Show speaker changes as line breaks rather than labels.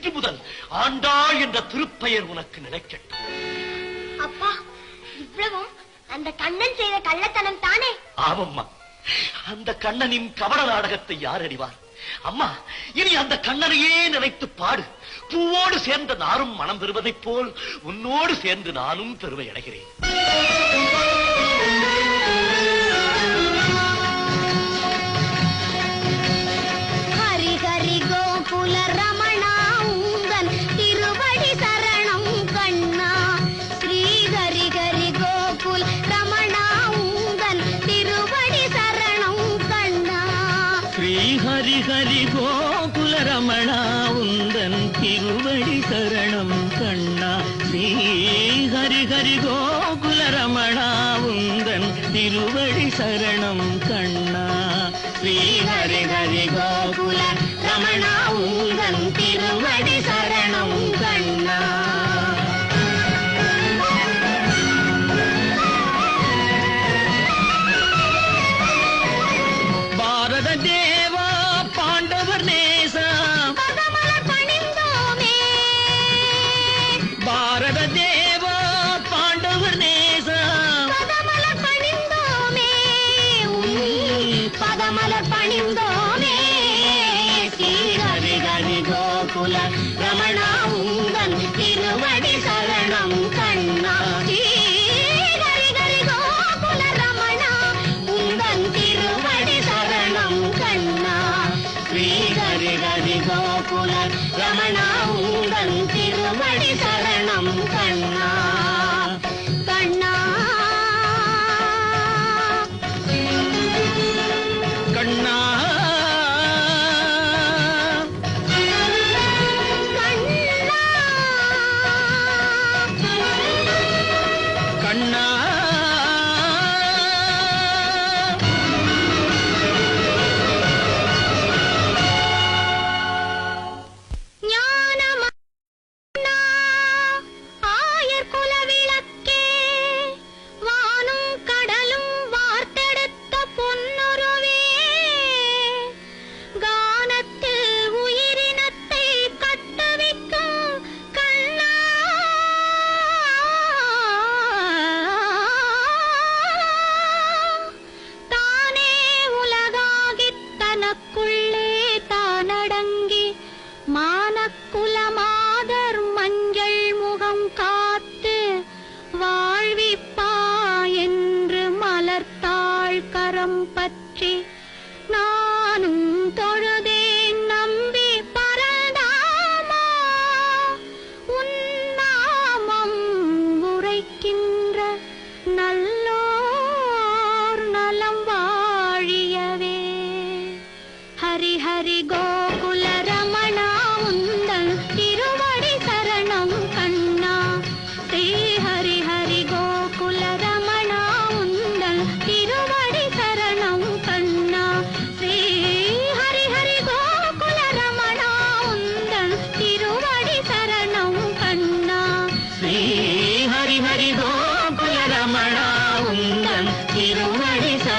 இன்று முதல் ஆண்டாள் என்ற திருப்பெயர் உனக்கு நிலைக்கட்டும்.
அப்பா, இவ்வளவும் அந்த கண்ணன் செய்த கள்ளத்தனம் தானே?
ஆமம்மா, அந்த கண்ணனின் கபட நாடகத்தை யார் அறிவார்? அம்மா, இனி அந்த கண்ணனையே நினைத்து பாடு. பூவோடு சேர்ந்த நாரும் மனம் பெறுவதைப் போல் உன்னோடு சேர்ந்து நானும் பெருமை அடைகிறேன்.
ஹரி ஹரி கோகுல ரமணா உந்தன் திருவடி சரணம் கண்ணா. ஸ்ரீ ஹரி ஹரி கோகுல ரமணா உந்தன் திருவடி சரணம் கண்ணா.
ஸ்ரீ ஹரி ஹரி கோகுல ரமணா உந்தன் திருவடி சரணம் கண்ணா. ஸ்ரீ ஹரி ஹரி கோகுல ரமணா உந்தன் திருவடி சரணம் கண்ணா. ஸ்ரீ ஹரி ஹரி கோகுல ரமணா உந்தன் திருவடி சரணம் கண்ணா. பாரத தேவா பாண்டவர் நேசா
பதமலர் பணிந்தோமே.
பாரத தேவா பாண்டவர் நேசா
பதமலர் பணிந்தோமே. பதமலர் பணிந்தோமே. ஸ்ரீ ஹரி ஹரி கோகுல ரமணா உந்தன் திருவடி சரணம் கண்ணா. ஸ்ரீ ஹரி ஹரி கோகுல ரமணா உந்தன் திருவடி சரணம் கண்ணா. ஸ்ரீ ஹரி ஹரி கோகுல ரமணா உந்தன் திருவடி சரணம் கண்ணா. கண்ணா
கண்ணா கண்ணா
ஞானமன்னா ஆயர் குல விளக்கே, வானும் கடலும் வார்த்தெடுத்த பொன்னுருவே, கானத்தில் உயிரினத்தை கட்டுவிக்கும் கண்ணா. தானே உலகாகித் தனக்குள்ளே தானடங்கி மானக்குல மாதர் மஞ்சள் முகம் காத்து வாழ்விப்பா என்று மலர்த்தாள் கரம் பற்றி நானும் தொழுதேன் நம்பி பரந்தாமா. உன்னாமம் உரைக்கின்ற நல்லோர் நலம் வாழியவே. ஹரி ஹரி கோகுல ரமணா உந்தன் திருவடி சரணம் கண்ணா. ஸ்ரீ ஹரி ஹரி கோகுல ரமணா உந்தன் திருவடி சரணம் கண்ணா. ஸ்ரீ ஹரி ஹரி கோகுல ரமணா உந்தன் திருவடி சரணம் கண்ணா.
ஸ்ரீ ஹரி ஹரி கோகுல ரமணா உந்தன் திருவடி சரணம்